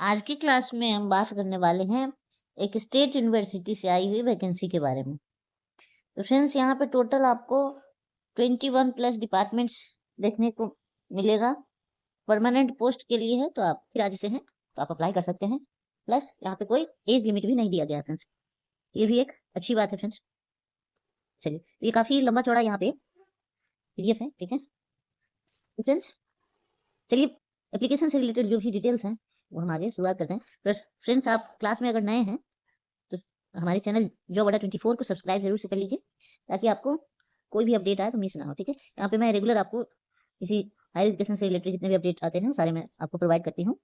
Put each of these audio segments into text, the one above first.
आज की क्लास में हम बात करने वाले हैं एक स्टेट यूनिवर्सिटी से आई हुई वैकेंसी के बारे में। तो फ्रेंड्स यहाँ पे टोटल आपको 21 प्लस डिपार्टमेंट्स देखने को मिलेगा। परमानेंट पोस्ट के लिए है तो आप राज्य से हैं तो आप अप्लाई कर सकते हैं। प्लस यहाँ पे कोई एज लिमिट भी नहीं दिया गया है फ्रेंड्स। ये भी एक अच्छी बात है फ्रेंड्स। चलिए, ये काफी लंबा चौड़ा यहाँ पे पीडीएफ है, ठीक है फ्रेंड्स। चलिए, एप्लीकेशन से रिलेटेड जो भी डिटेल्स हैं वो हम आगे शुरुआत करते हैं। फ्रेंड्स, आप क्लास में अगर नए हैं तो हमारे चैनल जॉब अड्डा 24 को सब्सक्राइब जरूर से कर लीजिए ताकि आपको कोई भी अपडेट आए तो मिस ना हो, ठीक है। यहाँ पे मैं रेगुलर आपको किसी हायर एजुकेशन से रिलेटेड जितने भी अपडेट आते हैं वो सारे मैं आपको प्रोवाइड करती हूँ।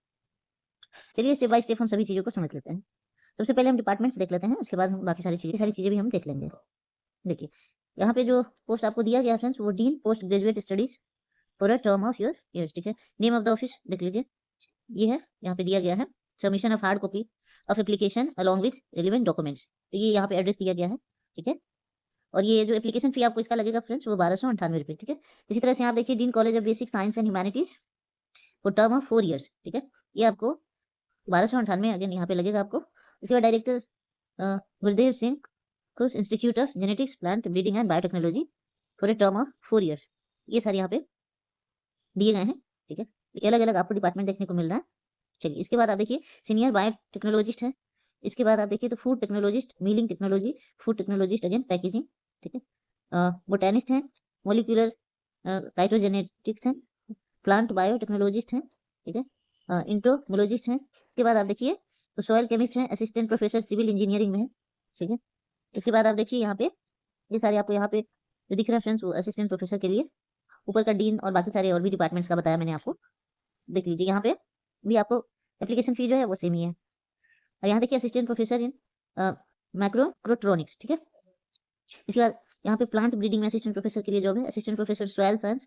चलिए, स्टेप बाय स्टेप हम सभी चीज़ों को समझ लेते हैं। सबसे पहले हम डिपार्टमेंट्स देख लेते हैं, उसके बाद हम बाकी सारी चीज़ें भी हम देख लेंगे। देखिए, यहाँ पे जो पोस्ट आपको दिया गया फ्रेंड्स वो dean post graduate studies for a term of your ears, ठीक है। नेम ऑफ द ऑफिस देख लीजिए, ये है, यहाँ पे दिया गया है submission of hard copy of application along with relevant documents. तो ये यहाँ पे एड्रेस दिया गया है, ठीक है। और ये जो एप्लीकेशन फी आपको इसका लगेगा फ्रेंड्स वो 1298 रुपये, ठीक है। इसी तरह से यहाँ देखिए dean college of basic science and humanities for term of 4 years, ठीक है। ये आपको 1298 अगेन यहाँ पे लगेगा आपको। इसके बाद director Gurudev Singh cruise institute of genetics plant breeding and biotechnology for a term of 4 years. ये सारे यहाँ पे दिए गए हैं, ठीक है। ये अलग अलग आपको डिपार्टमेंट देखने को मिल रहा है। चलिए, इसके बाद आप देखिए सीनियर बायोटेक्नोलॉजिस्ट है। इसके बाद आप देखिए तो food technologist, milling technology, food technologist again packaging, ठीक है। बोटेनिस्ट हैं, मोलिकुलर काइटोजेनेटिक्स हैं, प्लांट बायोटेक्नोलॉजिस्ट हैं, ठीक है। इंटोमोलॉजिस्ट हैं। इसके बाद आप देखिए तो सॉयल केमिस्ट हैं, असिस्टेंट प्रोफेसर सिविल इंजीनियरिंग में है, ठीक है। इसके बाद आप देखिए यहाँ पे ये सारे आपको यहाँ पे जो दिख रहा है फ्रेंड्स वो असिस्टेंट प्रोफेसर के लिए ऊपर का डीन और बाकी सारे और भी डिपार्टमेंट्स का बताया मैंने आपको। देख लीजिए यहाँ पे भी आपको एप्लीकेशन फी जो है वो सेम ही है। और यहाँ देखिए असिस्टेंट प्रोफेसर इन माइक्रोक्रोट्रॉनिक्स, ठीक है। इसके बाद यहाँ पे प्लांट ब्रीडिंग में असिस्टेंट प्रोफेसर के लिए जॉब है, assistant professor soil science,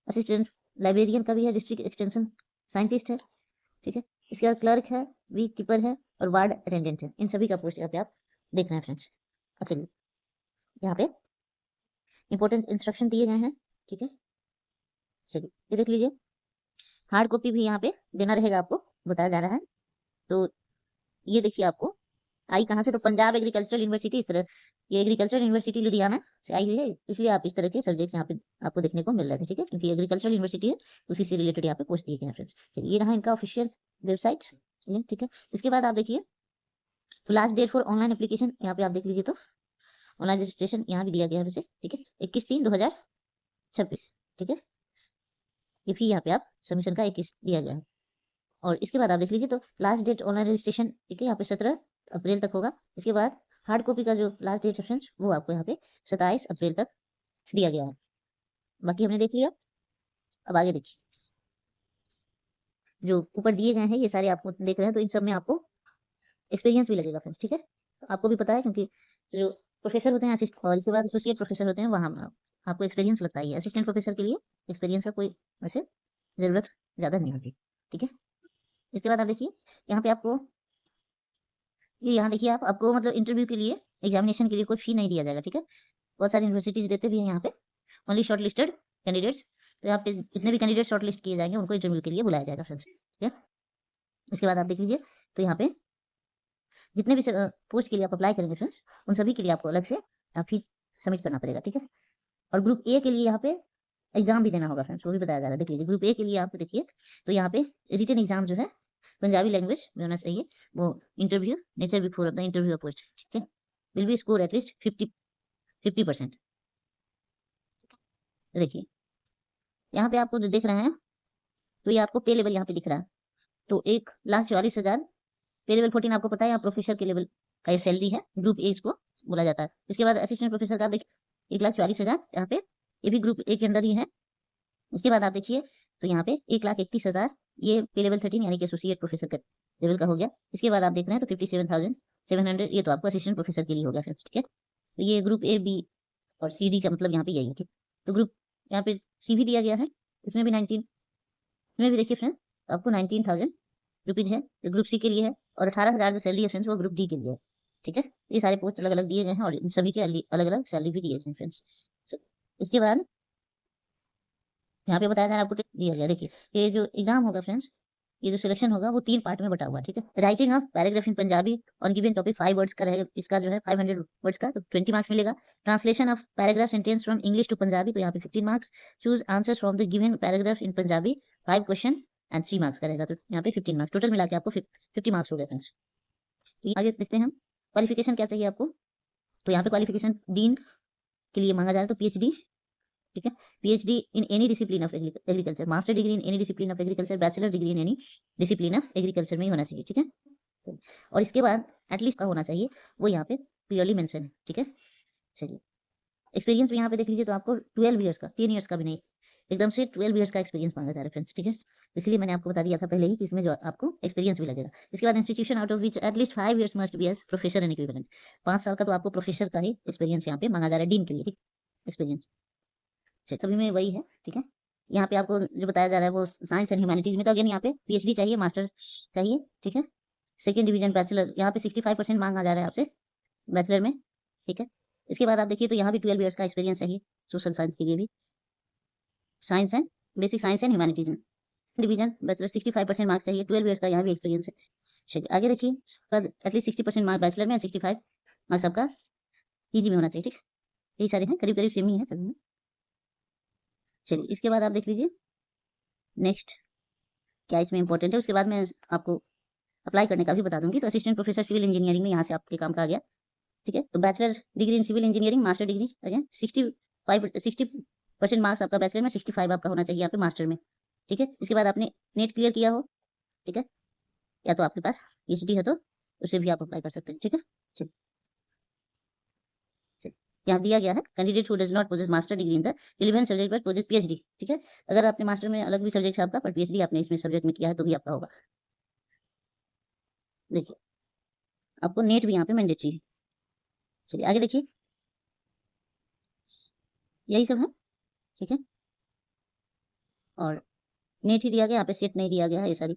assistant librarian का भी है, डिस्ट्रिक्ट एक्सटेंशन साइंटिस्ट है, ठीक है। इसके बाद क्लर्क है, वी कीपर है और वार्ड अटेंडेंट है। इन सभी का पोस्ट यहाँ पे आप देख रहे हैं फ्रेंड्स। चलिए, यहाँ पे इंपॉर्टेंट इंस्ट्रक्शन दिए गए हैं, ठीक है। चलिए, ये देख लीजिए, हार्ड कॉपी भी यहाँ पे देना रहेगा आपको, बताया जा रहा है। तो ये देखिए आपको आई कहाँ से, तो पंजाब एग्रीकल्चरल यूनिवर्सिटी, इस तरह ये एग्रीकल्चरल यूनिवर्सिटी लुधियाना से आई हुई है, इसलिए आप इस तरह के सब्जेक्ट्स यहाँ पे आपको देखने को मिल रहे थे, ठीक है। क्योंकि एग्रीकल्चरल यूनिवर्सिटी है उसी से रिलेटेड यहाँ पे पोस्ट दिए गए हैं फ्रेंड्स। चलिए, ये रहा इनका ऑफिशियल वेबसाइट, ठीक है। इसके बाद आप देखिए तो last date for online application यहाँ पे आप देख लीजिए तो ऑनलाइन रजिस्ट्रेशन यहाँ भी दिया गया है वैसे, ठीक है, 21/3/2026, ठीक है। ये भी यहाँ पे आप सबमिशन का 21 दिया गया है। और इसके बाद आप देख लीजिए तो लास्ट डेट ऑनलाइन रजिस्ट्रेशन, ठीक है, यहाँ पे 17 अप्रैल तक होगा। इसके बाद हार्ड कॉपी का जो लास्ट डेट है फ्रेंड्स वो आपको यहाँ पे 27 अप्रैल तक दिया गया है। बाकी हमने देख लिया। अब आगे देखिए, जो ऊपर दिए गए हैं ये सारे आपको देख रहे हैं तो इन सब में आपको एक्सपीरियंस भी लगेगा फ्रेंड्स, ठीक है। तो आपको भी पता है क्योंकि जो प्रोफेसर होते हैं असिस्ट और इसके बाद एसोसिएट प्रोफेसर होते हैं वहाँ आपको एक्सपीरियंस लगता ही है। असिस्टेंट प्रोफेसर के लिए एक्सपीरियंस का कोई वैसे ज़रूरत ज़्यादा नहीं होती, ठीक है। इसके बाद आप देखिए यहाँ पे आपको ये यहाँ देखिए आपको मतलब इंटरव्यू के लिए एग्जामिनेशन के लिए कोई फी नहीं दिया जाएगा, ठीक है। बहुत सारी यूनिवर्सिटीज देते भी हैं यहाँ पे ओनली शॉर्ट लिस्टेड कैंडिडेट्स। तो यहाँ पे जितने भी कैंडिडेट शॉर्ट लिस्ट किए जाएंगे उनको इंटरव्यू के लिए बुलाया जाएगा फ्रेंड्स, ठीक है। इसके बाद आप देख लीजिए तो यहाँ पे जितने भी पोस्ट के लिए आप अप्लाई करेंगे फ्रेंड्स उन सभी के लिए आपको अलग से फीस सबमिट करना पड़ेगा, ठीक है। और ग्रुप ए के लिए यहाँ पे एग्जाम भी देना होगा फ्रेंड्स, वो भी बताया जा रहा है। देख लीजिए ग्रुप ए के लिए आप देखिए तो यहाँ पे रिटन एग्जाम जो है पंजाबी लैंग्वेज में होना चाहिए, वो interview nature before of the interview post, ठीक है, विल बी स्कोर एटलीस्ट 50%। देखिए यहाँ पे आपको जो देख रहे हैं तो ये आपको पे लेवल यहाँ पे दिख रहा है, तो 1,44,000 पे लेवल 14 आपको पता है यहाँ प्रोफेसर के लेवल का ये सैलरी है, ग्रुप ए इसको बोला जाता है। इसके बाद असिस्टेंट प्रोफेसर का देखिए 1,44,000 यहाँ पे, ये भी ग्रुप ए के अंदर ही है। इसके बाद आप देखिए तो यहाँ पे 1,31,000 ये पे लेवल 13 यानी कि एसोसिएट प्रोफेसर का लेवल का हो गया। इसके बाद आप देख रहे हैं तो 57,700 ये तो आपको असिस्टेंट प्रोफेसर के लिए हो गया फ्रेंड्स, ठीक है। तो ये ग्रुप ए बी और सी डी का मतलब यहाँ पे यही है, ठीक। तो ग्रुप यहाँ पे सी भी दिया गया है, इसमें भी 19, इसमें भी देखिए फ्रेंड्स तो आपको 19,000 रुपीज है जो ग्रुप सी के लिए है, और 18,000 जो सैलरी है फ्रेंड्स वो ग्रुप डी के लिए है, ठीक है। ये सारे पोस्ट अलग अलग दिए गए हैं और इन सभी से अलग अलग सैलरी भी दिए गए हैं फ्रेंड्स। इसके बाद यहाँ पे बताया जा रहा है आपको दिया गया, देखिए ये जो एग्जाम होगा फ्रेंड्स ये जो सिलेक्शन होगा वो 3 पार्ट में बटा हुआ है, ठीक है। Writing of paragraph in Punjabi on given topic 5 words का रहेगा, इसका जो है 500 वर्ड्स का, तो 20 मार्क्स मिलेगा। Translation of paragraph sentence from English to Punjabi, तो यहाँ पे 15 marks. Choose answers from the given paragraph in Punjabi 5 question and 3 marks का रहेगा, तो यहाँ पे 15 मार्क्स टोटल मिला के आपको 50 मार्क्स हो गए फ्रेंड्स। तो आगे देखते हैं हम क्वालिफिकेशन क्या चाहिए आपको। तो यहाँ पे क्वालिफिकेशन डीन के लिए मांगा जा रहा है, तो पीएचडी, ठीक है। PhD in any discipline of agriculture, master degree in any discipline of agriculture, bachelor degree in any discipline of agriculture में ही होना चाहिए, ठीक है। और इसके बाद एटलीस्ट का होना चाहिए, वो यहाँ पे क्लियरली मेंशन है, ठीक है। चलिए एक्सपीरियंस भी यहाँ पे देख लीजिए, तो आपको 12 ईयर्स का, 10 ईयर्स का भी नहीं, एकदम से 12 ईयर्स का एक्सपीरियंस मांगा जा रहा है फ्रेंड्स, ठीक है। इसलिए मैंने आपको बता दिया था पहले ही कि इसमें जो आपको एक्सपीरियंस भी लगेगा। इसके बाद institution out of which at least 5 years must be as professor and equivalent, 5 साल का तो आपको प्रोफेसर का ही एक्सपीरियंस यहाँ पे मांगा जा रहा है डीन के लिए, ठीक एक्सपीरियंस सभी में वही है, ठीक है। यहाँ पे आपको जो बताया जा रहा है वो साइंस एंड ह्यूमैनिटीज में, तो अगेन यहाँ पे पीएचडी चाहिए, मास्टर्स चाहिए, ठीक है। सेकंड डिवीजन बैचलर, यहाँ पे 65% मांगा जा रहा है आपसे बैचलर में, ठीक है। इसके बाद आप देखिए तो यहाँ भी 12 ईयर्स का एक्सपीरियंस चाहिए सोशल साइंस के लिए भी, science and basic science and humanities में डिवीजन बैचलर 65% मार्क्स चाहिए, 12 ईयर्स का यहाँ भी एक्सपीरियंस है। चलिए आगे देखिए, एटलीस्ट 60% मार्क्स बैचलर में, 65 मार्क्स आपका पीजी में होना चाहिए, ठीक है। यही सारे हैं, करीब करीब सेम ही है सभी में। चलिए इसके बाद आप देख लीजिए नेक्स्ट क्या इसमें इंपॉर्टेंट है, उसके बाद मैं आपको अप्लाई करने का भी बता दूंगी। तो असिस्टेंट प्रोफेसर सिविल इंजीनियरिंग में यहाँ से आपके काम का आ गया, ठीक है। तो bachelor degree in civil engineering, master degree again 60% marks आपका बैचलर में, 65 आपका होना चाहिए यहाँ पे मास्टर में, ठीक है। इसके बाद आपने नेट क्लियर किया हो, ठीक है, या तो आपके पास पीएचडी है तो उसे भी आप अप्लाई कर सकते हैं, ठीक है। चलिए यहाँ दिया गया है candidate who does not possess master degree in the relevant subject but possess PhD, ठीक है। अगर आपने मास्टर में अलग भी सब्जेक्ट है आपका, पर पीएचडी आपने इसमें सब्जेक्ट में किया है तो भी आपका होगा। देखिए आपको नेट भी यहाँ पे मैंडेटरी है। चलिए आगे देखिए, यही सब है, ठीक है। और नेट ही दिया गया, यहाँ पे सेट नहीं दिया गया है। ये सारी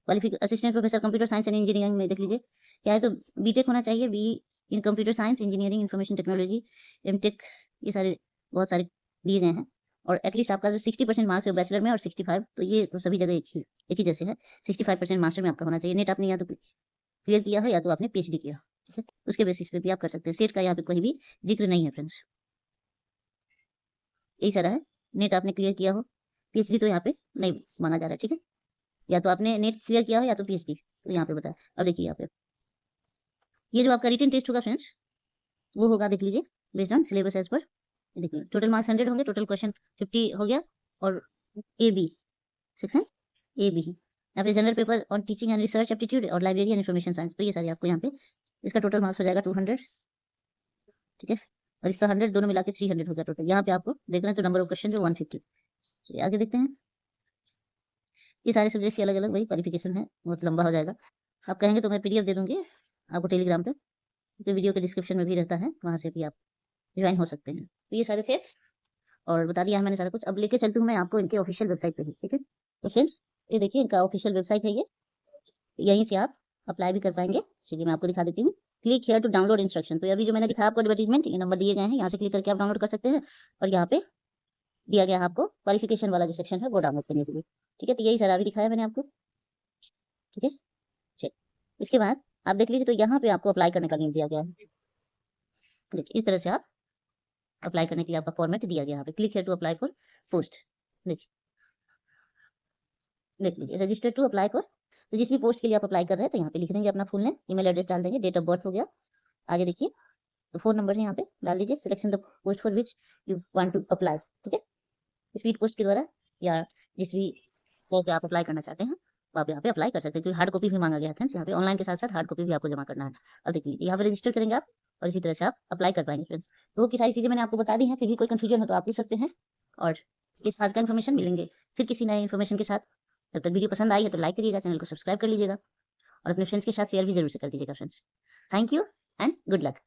qualification assistant professor computer science and engineering में देख लीजिए क्या है, तो बीटेक होना चाहिए, B in computer science engineering information technology, MTech, ये सारे बहुत सारे दिए गए हैं। और एटलीस्ट आपका जो 60% मार्क्स है बैचलर में और 65, तो ये तो सभी जगह एक ही जैसे है, 65% मास्टर में आपका होना चाहिए। नेट आपने या तो क्लियर किया है या तो आपने पीएचडी किया, ठीक है। उसके बेसिस पे भी आप कर सकते हैं। सेट का यहाँ पे कोई भी जिक्र नहीं है फ्रेंड्स, यही सारा है। नेट आपने क्लियर किया हो, पीएचडी तो यहाँ पे नहीं माना जा रहा है, ठीक है। या तो आपने नेट क्लियर किया हो या तो पीएचडी, तो यहाँ पे बताया। अब देखिए यहाँ पे ये जो आपका रिटन टेस्ट होगा फ्रेंड्स, वो होगा देख लीजिए based on syllabus as per. देखिए टोटल मार्क्स 100 होंगे, टोटल क्वेश्चन 50 हो गया, और A B section A B है यहाँ पे general paper on teaching and research aptitude और लाइब्रेरी एंड इन्फॉर्मेशन साइंस, तो ये सारे आपको यहाँ पे इसका टोटल मार्क्स हो जाएगा 200, ठीक है। और इसका 100 दोनों मिला के 300 हो गया टोटल। यहाँ पे आपको देखना है तो नंबर ऑफ क्वेश्चन जो 150। चलिए आगे देखते हैं, ये सारे सब्जेक्ट की अलग अलग वही क्वालिफिकेशन है, बहुत लंबा हो जाएगा। आप कहेंगे तो मैं पीडीएफ दे दूंगी आपको टेलीग्राम पे, तो वीडियो के डिस्क्रिप्शन में भी रहता है, वहाँ से भी आप ज्वाइन हो सकते हैं। तो ये सारे थे और बता दिया है मैंने सारा कुछ। अब लेके चलती हूँ मैं आपको इनके ऑफिशियल वेबसाइट पे भी, ठीक है। तो फ्रेंड्स ये देखिए इनका ऑफिशियल वेबसाइट है ये, यहीं से आप अप्लाई भी कर पाएंगे। चलिए मैं आपको दिखा देती हूँ। Click here to download instruction, तो अभी जो मैंने दिखाया आपको एडवर्टीजमेंट, ये नंबर दिए गए हैं, यहाँ से क्लिक करके आप डाउनलोड कर सकते हैं। और यहाँ पे दिया गया है आपको क्वालिफिकेशन वाला जो सेक्शन है वो डाउनलोड करने के लिए, ठीक है। तो यही सारा अभी दिखाया मैंने आपको, ठीक है। चलिए इसके बाद आप देख लीजिए, तो यहाँ पे आपको अप्लाई करने का लिंक दिया गया है। देखिए इस तरह से आप अप्लाई करने के लिए आपका फॉर्मेट दिया गया है यहाँ पे, click here to apply for post. देखिए देख लीजिए रजिस्टर टू अप्लाई फॉर, तो जिस भी पोस्ट के लिए आप अप्लाई कर रहे हैं तो यहाँ पे लिख देंगे अपना फुल नेम, ईमेल एड्रेस डाल देंगे, डेट ऑफ बर्थ हो गया। आगे देखिए तो 4 नंबर है यहाँ पे डाल दीजिए, selection the post for which you want to apply, ठीक है। स्पीड पोस्ट के द्वारा या जिस भी पोस्ट आप अप्लाई करना चाहते हैं वो आप यहाँ पे अप्लाई कर सकते हैं, क्योंकि हार्ड कॉपी भी मांगा गया था यहाँ पे, ऑनलाइन के साथ साथ हार्ड कॉपी भी आपको जमा करना है। अब देखिए यहाँ पे रजिस्टर करेंगे आप और इसी तरह से आप अप्लाई कर पाएंगे फ्रेंड्स। तो की सारी चीजें मैंने आपको बता दी हैं, फिर भी कोई कंफ्यूजन हो तो आप पूछ सकते हैं। और इस आज का इन्फॉर्मेशन मिलेंगे फिर किसी नए इन्फॉर्मेशन के साथ। जब तक वीडियो पसंद आई है तो लाइक करिएगा, चैनल को सब्सक्राइब कर लीजिएगा और अपने फ्रेंड्स के साथ शेयर भी जरूर से कर दीजिएगा friends. Thank you and good luck.